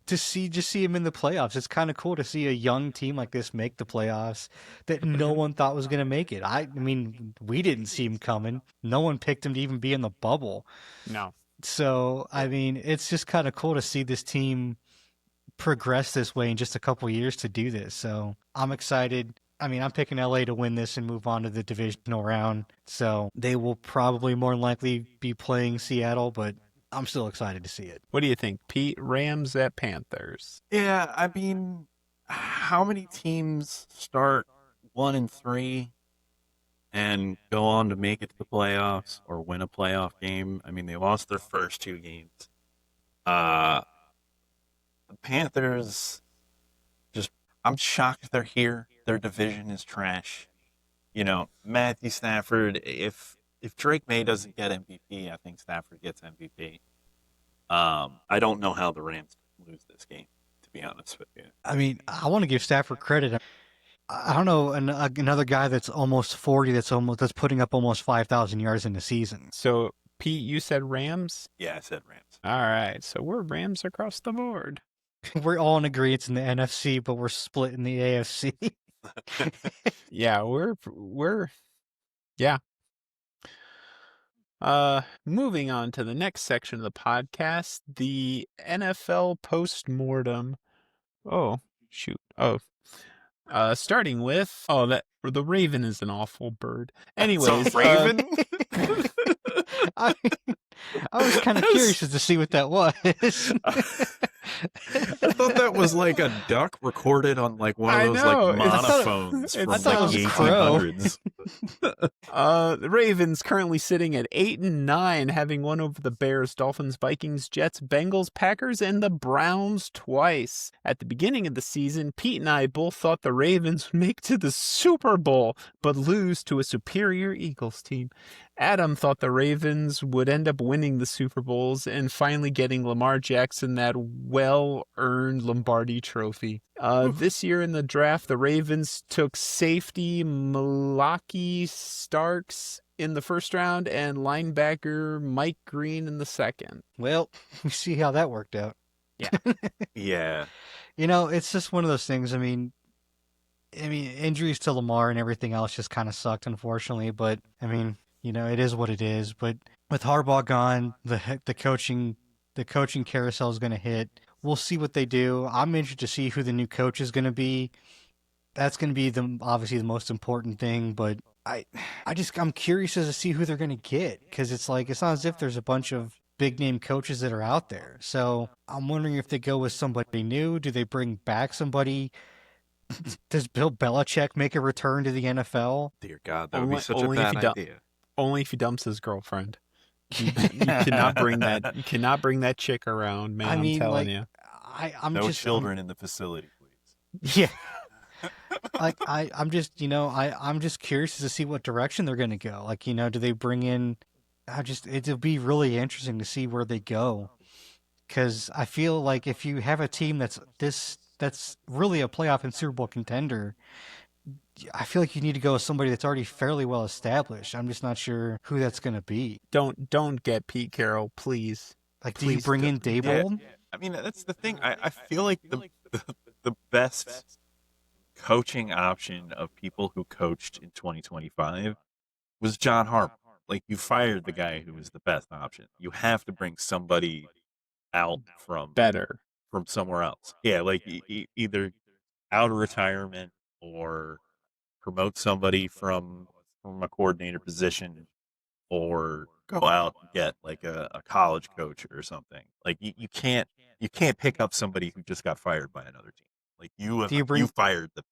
Speaker 1: to see him in the playoffs. It's kind of cool to see a young team like this make the playoffs that no one thought was going to make it. I mean, we didn't see him coming. No one picked him to even be in the bubble.
Speaker 2: No.
Speaker 1: So, I mean, it's just kind of cool to see this team progress this way in just a couple years to do this. So I'm excited. I mean, I'm picking LA to win this and move on to the divisional round. So they will probably more than likely be playing Seattle, but I'm still excited to see it.
Speaker 2: What do you think, Pete? Rams at Panthers.
Speaker 3: Yeah, I mean, how many teams start 1-3 and go on to make it to the playoffs or win a playoff game? I mean, they lost their first two games. The Panthers, I'm shocked they're here. Their division is trash. You know, Matthew Stafford, if if Drake May doesn't get MVP, I think Stafford gets MVP. I don't know how the Rams lose this game, to be honest with you.
Speaker 1: I mean, I want to give Stafford credit. I don't know another guy that's almost 40 that's putting up almost 5,000 yards in the season.
Speaker 2: So, Pete, you said Rams?
Speaker 3: Yeah, I said Rams.
Speaker 2: All right, so we're Rams across the board.
Speaker 1: We're all in agreement in the NFC, but we're split in the AFC.
Speaker 2: Yeah, yeah. Moving on to the next section of the podcast, the NFL post-mortem. Oh, shoot. Oh. Starting with the Raven is an awful bird. Anyways,
Speaker 3: Raven?
Speaker 1: I was kind of curious as to see what that was.
Speaker 3: I thought that was like a duck recorded on like one of those like monophones from
Speaker 1: I thought it
Speaker 3: like
Speaker 1: was
Speaker 3: the
Speaker 1: a crow.
Speaker 3: 1800s.
Speaker 2: The Ravens currently sitting at 8-9, having won over the Bears, Dolphins, Vikings, Jets, Bengals, Packers, and the Browns twice. At the beginning of the season, Pete and I both thought the Ravens would make it to the Super Bowl, but lose to a superior Eagles team. Adam thought the Ravens would end up winning the Super Bowls and finally getting Lamar Jackson that well-earned Lombardi trophy. This year in the draft, the Ravens took safety Malaki Starks in the first round and linebacker Mike Green in the second.
Speaker 1: Well, we see how that worked out.
Speaker 3: Yeah.
Speaker 1: You know, it's just one of those things. I mean, injuries to Lamar and everything else just kind of sucked, unfortunately. But I mean, you know, it is what it is. But with Harbaugh gone, the coaching carousel is going to hit. We'll see what they do. I'm interested to see who the new coach is going to be. That's going to be obviously the most important thing. But I'm curious as to see who they're going to get, because it's not as if there's a bunch of big name coaches that are out there. So I'm wondering if they go with somebody new. Do they bring back somebody? Does Bill Belichick make a return to the NFL?
Speaker 3: Dear God, that would be such a bad idea.
Speaker 2: Only if he dumps his girlfriend. You cannot bring that. You cannot bring that chick around, man. I'm telling you.
Speaker 3: No children in the facility, please.
Speaker 1: Yeah. I'm just curious to see what direction they're going to go. Like, you know, do they bring in? It'll be really interesting to see where they go, because I feel like if you have a team that's really a playoff and Super Bowl contender, I feel like you need to go with somebody that's already fairly well established. I'm just not sure who that's going to be.
Speaker 2: Don't get Pete Carroll, please.
Speaker 1: Like, do you bring in Daboll?
Speaker 3: Yeah. I mean, that's the thing. I feel like the best coaching option of people who coached in 2025 was John Harbaugh. Like, you fired the guy who was the best option. You have to bring somebody out from somewhere else. Yeah, like either out of retirement or promote somebody from a coordinator position, or go out and get like a college coach or something. Like you can't pick up somebody who just got fired by another team. Like you fired the.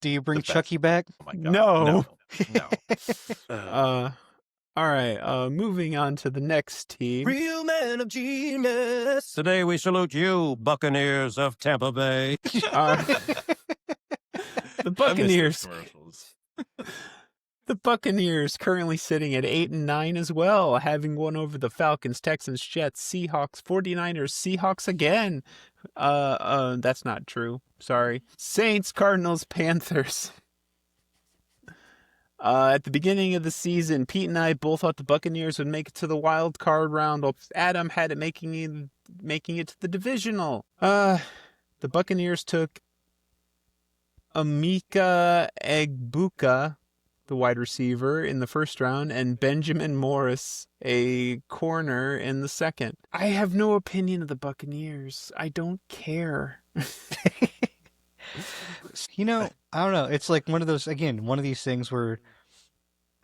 Speaker 1: Do you bring Chucky back?
Speaker 3: Oh my God.
Speaker 2: No.
Speaker 3: No.
Speaker 2: All right, moving on to the next team.
Speaker 5: Real man of genius. Today we salute you, Buccaneers of Tampa Bay.
Speaker 2: The Buccaneers. The Buccaneers currently sitting at 8-9 as well, having won over the Falcons, Texans, Jets, Seahawks, 49ers, Seahawks again. That's not true. Sorry. Saints, Cardinals, Panthers. At the beginning of the season, Pete and I both thought the Buccaneers would make it to the wild card round. Adam had it making it to the divisional. The Buccaneers took Emeka Egbuka, the wide receiver, in the first round, and Benjamin Morris, a corner, in the second. I have no opinion of the Buccaneers. I don't care.
Speaker 1: You know, I don't know. It's like one of these things where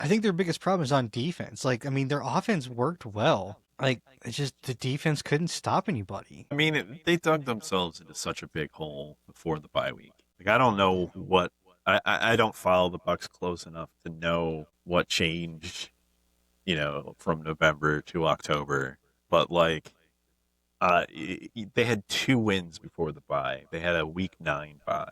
Speaker 1: I think their biggest problem is on defense. Like, I mean, their offense worked well. Like, it's just the defense couldn't stop anybody.
Speaker 3: I mean, they dug themselves into such a big hole before the bye week. Like, I don't know what. I don't follow the Bucs close enough to know what changed, you know, from November to October. But like, they had 2 wins before the bye. They had a week 9 bye.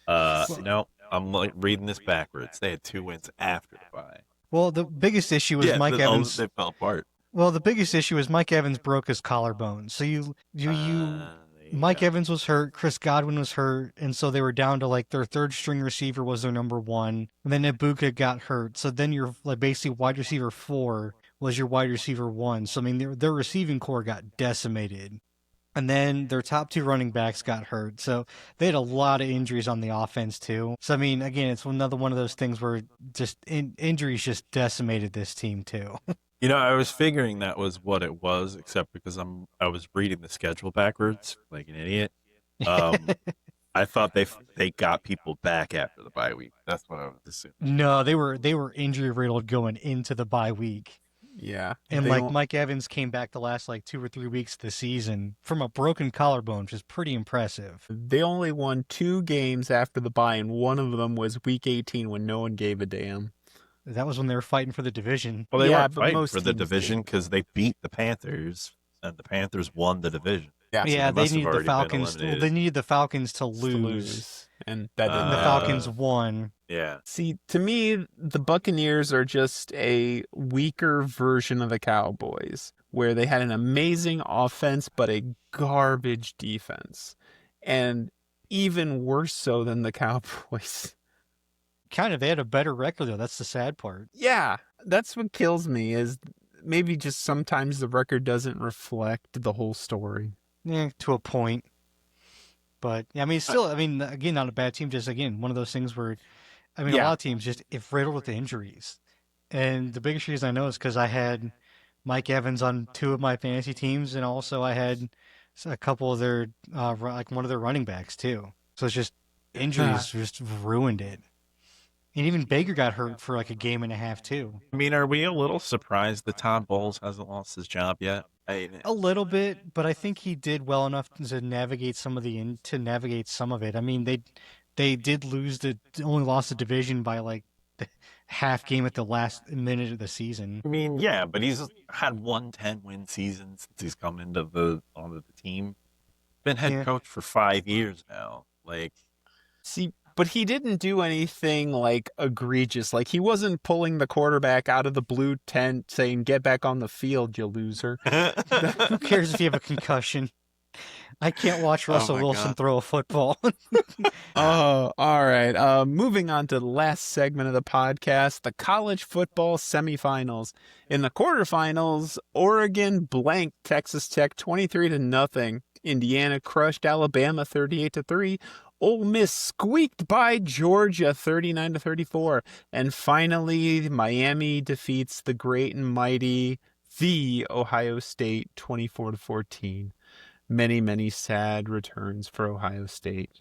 Speaker 3: No, I'm like reading this backwards. They had 2 wins after the bye.
Speaker 1: Well, the biggest issue was
Speaker 3: Yeah,
Speaker 1: Mike Evans.
Speaker 3: they fell apart.
Speaker 1: Well, the biggest issue is Mike Evans broke his collarbone. So
Speaker 3: There you
Speaker 1: Mike
Speaker 3: go.
Speaker 1: Evans was hurt, Chris Godwin was hurt, and so they were down to like their third string receiver was their number one, and then Ibuka got hurt. So then your like basically wide receiver 4 was your wide receiver 1. So I mean their receiving core got decimated. And then their top 2 running backs got hurt. So they had a lot of injuries on the offense too. So I mean, again, it's another one of those things where just injuries just decimated this team too.
Speaker 3: You know, I was figuring that was what it was, except because I was reading the schedule backwards like an idiot. I thought they got people back after the bye week. That's what I was assuming.
Speaker 1: No, they were injury riddled going into the bye week.
Speaker 2: Yeah.
Speaker 1: And
Speaker 2: They
Speaker 1: like
Speaker 2: don't-
Speaker 1: Mike Evans came back the last like 2 or 3 weeks of the season from a broken collarbone, which is pretty impressive.
Speaker 2: They only won 2 games after the bye, and one of them was week 18 when no one gave a damn.
Speaker 1: That was when they were fighting for the division.
Speaker 3: Well, they
Speaker 2: Yeah,
Speaker 3: weren't
Speaker 2: but
Speaker 3: fighting
Speaker 2: most
Speaker 3: for the
Speaker 2: teams
Speaker 3: division
Speaker 2: did.
Speaker 3: because they beat the Panthers, and the Panthers won the division.
Speaker 2: Yeah,
Speaker 1: Yeah,
Speaker 3: they
Speaker 1: they
Speaker 3: must have
Speaker 1: needed the
Speaker 3: already been
Speaker 1: Falcons. Well,
Speaker 3: eliminated.
Speaker 1: they needed the Falcons to
Speaker 2: to
Speaker 1: lose.
Speaker 2: and that didn't
Speaker 1: And the
Speaker 2: happen.
Speaker 1: Falcons won.
Speaker 3: Yeah.
Speaker 2: See, to me, the Buccaneers are just a weaker version of the Cowboys, where they had an amazing offense but a garbage defense. And even worse so than the Cowboys.
Speaker 1: Kind of, they had a better record though. That's the sad part.
Speaker 2: Yeah, that's what kills me is maybe just sometimes the record doesn't reflect the whole story.
Speaker 1: Yeah, to a point. But I mean, still, I mean, again, not a bad team. Just again, one of those things where, I mean, a
Speaker 2: Yeah.
Speaker 1: lot of teams just if riddled with injuries. And the biggest reason I know is because I had Mike Evans on 2 of my fantasy teams, and also I had a couple of their like one of their running backs too. So it's just injuries just ruined it. And even Baker got hurt for like a game and a half too.
Speaker 3: I mean, are we a little surprised that Todd Bowles hasn't lost his job yet?
Speaker 1: A little bit, but I think he did well enough to navigate some of it. I mean, they did only lost the division by like the half game at the last minute of the season.
Speaker 3: I mean, yeah, but he's had 110-win season since he's come onto the team. Been head
Speaker 1: Yeah.
Speaker 3: coach for 5 years now. Like,
Speaker 2: See, but he didn't do anything like egregious. Like he wasn't pulling the quarterback out of the blue tent saying, "Get back on the field, you loser."
Speaker 1: Who cares if you have a concussion? I can't watch Russell
Speaker 3: my
Speaker 1: Wilson
Speaker 3: God.
Speaker 1: throw a football.
Speaker 2: Oh, all right. Moving on to the last segment of the podcast, the college football semifinals. In the quarterfinals, Oregon blanked Texas Tech 23-0. Indiana crushed Alabama 38-3. Ole Miss squeaked by Georgia 39-34. And finally, Miami defeats the great and mighty, the Ohio State 24-14. Many, many sad returns for Ohio State.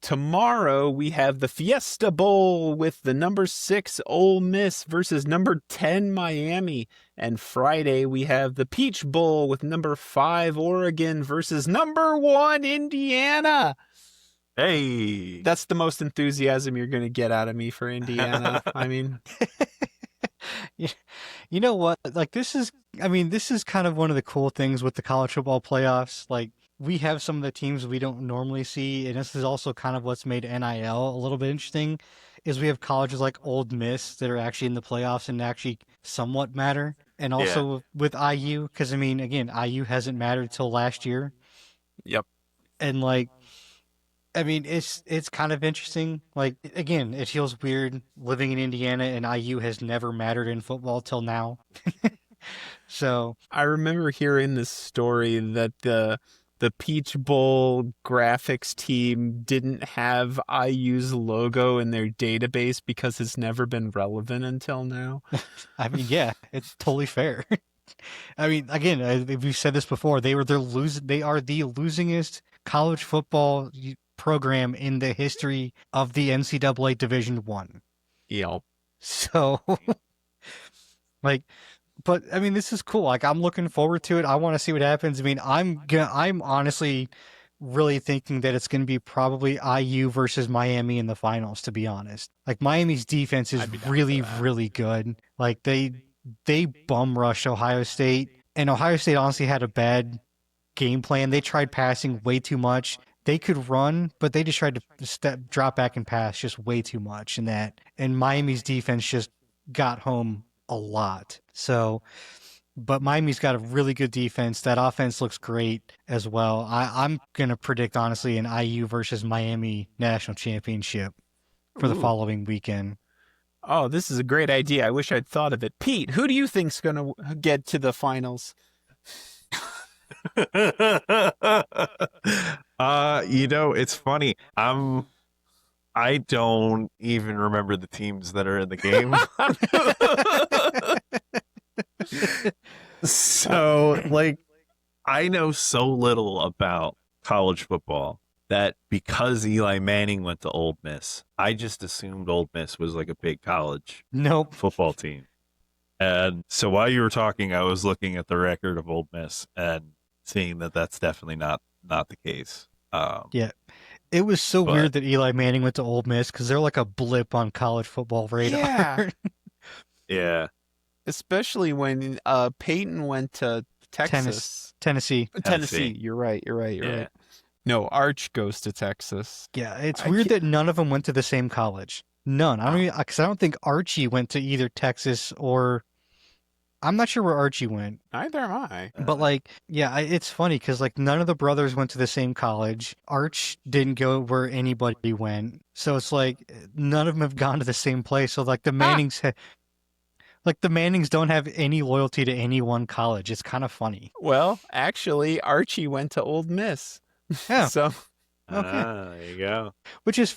Speaker 2: Tomorrow we have the Fiesta Bowl with the number 6 Ole Miss versus number 10 Miami. And Friday we have the Peach Bowl with number 5 Oregon versus number 1 Indiana.
Speaker 3: hey,
Speaker 2: That's the most enthusiasm you're going to get out of me for Indiana. I mean,
Speaker 1: You know what? Like this is kind of one of the cool things with the college football playoffs. Like we have some of the teams we don't normally see, and this is also kind of what's made NIL a little bit interesting. Is we have colleges like Old Miss that are actually in the playoffs and actually somewhat matter, and also with IU because I mean, again, IU hasn't mattered till last year,
Speaker 2: yep.
Speaker 1: and like. I mean, it's kind of interesting. Like, again, it feels weird living in Indiana and IU has never mattered in football till now. So,
Speaker 2: I remember hearing this story that the Peach Bowl graphics team didn't have IU's logo in their database because it's never been relevant until now.
Speaker 1: I mean, yeah, it's totally fair. I mean, again, we've said this before. They are the losingest college football program in the history of the NCAA Division One.
Speaker 2: Yep.
Speaker 1: So, like, but I mean, this is cool. Like, I'm looking forward to it. I want to see what happens. I mean, I'm honestly really thinking that it's going to be probably IU versus Miami in the finals. To be honest, like Miami's defense is
Speaker 2: I'd be down
Speaker 1: really,
Speaker 2: for that.
Speaker 1: really good. Like they bum rushed Ohio State, and Ohio State honestly had a bad game plan. They tried passing way too much. They could run, but they just tried to drop back and pass just way too much. And Miami's defense just got home a lot. So, but Miami's got a really good defense. That offense looks great as well. I'm going to predict, honestly, an IU versus Miami national championship for the
Speaker 2: Ooh.
Speaker 1: following weekend.
Speaker 2: Oh, this is a great idea. I wish I'd thought of it. Pete, who do you think's going to get to the finals?
Speaker 3: It's funny. I don't even remember the teams that are in the game. So, like, I know so little about college football that because Eli Manning went to Ole Miss, I just assumed Ole Miss was like a big college
Speaker 1: Nope.
Speaker 3: football team. And so while you were talking, I was looking at the record of Ole Miss and seeing that that's definitely not the case.
Speaker 1: Yeah. It was so
Speaker 3: But-
Speaker 1: weird that Eli Manning went to Ole Miss because they're like a blip on college football radar.
Speaker 2: Yeah.
Speaker 3: Yeah.
Speaker 2: Especially when Peyton went to Texas.
Speaker 1: Tennessee.
Speaker 2: Tennessee. You're right. You're
Speaker 3: Yeah.
Speaker 2: right. No, Arch goes to Texas.
Speaker 1: Yeah, it's
Speaker 2: I
Speaker 1: weird
Speaker 2: can't-
Speaker 1: that none of them went to the same college. None. Because I don't think Archie went to either Texas or I'm not sure where Archie went.
Speaker 2: Neither am I.
Speaker 1: But like, yeah, it's funny because like none of the brothers went to the same college. Arch didn't go where anybody went, so it's like none of them have gone to the same place. So like the Mannings, like the Mannings don't have any loyalty to any one college. It's kind of funny.
Speaker 2: Well, actually, Archie went to Old Miss.
Speaker 1: Yeah.
Speaker 2: So
Speaker 1: Okay.
Speaker 3: There you go.
Speaker 1: Which is,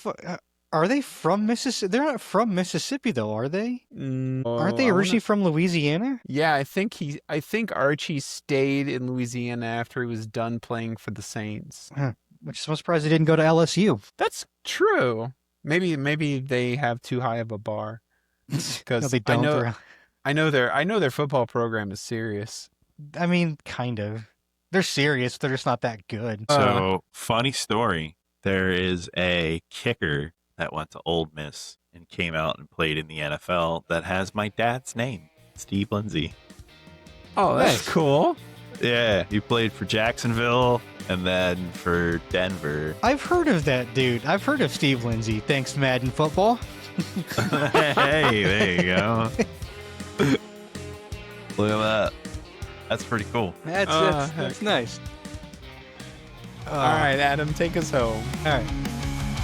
Speaker 1: are they from Mississippi? They're not from Mississippi though, are they? Aren't they originally from Louisiana?
Speaker 2: Yeah, I think Archie stayed in Louisiana after he was done playing for the Saints.
Speaker 1: Which is, I'm surprised they didn't go to LSU.
Speaker 2: That's true. Maybe they have too high of a bar. Because
Speaker 1: No, they don't.
Speaker 2: I know their football program is serious.
Speaker 1: I mean, kind of. They're serious. They're just not that good.
Speaker 3: So, funny story. There is a kicker that went to Ole Miss and came out and played in the NFL that has my dad's name, Steve Lindsay.
Speaker 2: Oh, that's
Speaker 1: Nice.
Speaker 2: cool.
Speaker 3: Yeah, he played for Jacksonville and then for Denver.
Speaker 1: I've heard of that dude. I've heard of Steve Lindsay. Thanks, Madden Football.
Speaker 3: Hey, there you go. Look at that. That's pretty cool.
Speaker 1: That's nice.
Speaker 2: All right, Adam, take us home.
Speaker 1: All right.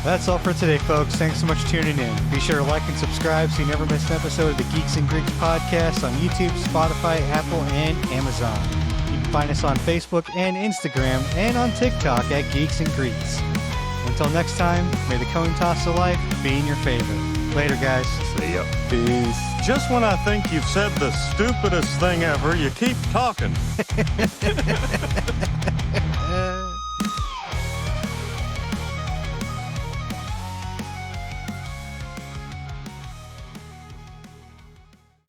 Speaker 1: That's all for today, folks. Thanks so much for tuning in. Be sure to like and subscribe so you never miss an episode of the Geeks and Greeks podcast on YouTube, Spotify, Apple, and Amazon. You can find us on Facebook and Instagram and on TikTok at Geeks and Greeks. Until next time, may the coin toss of life be in your favor. Later, guys.
Speaker 3: See ya.
Speaker 2: Peace.
Speaker 5: Just when I think you've said the stupidest thing ever, you keep talking.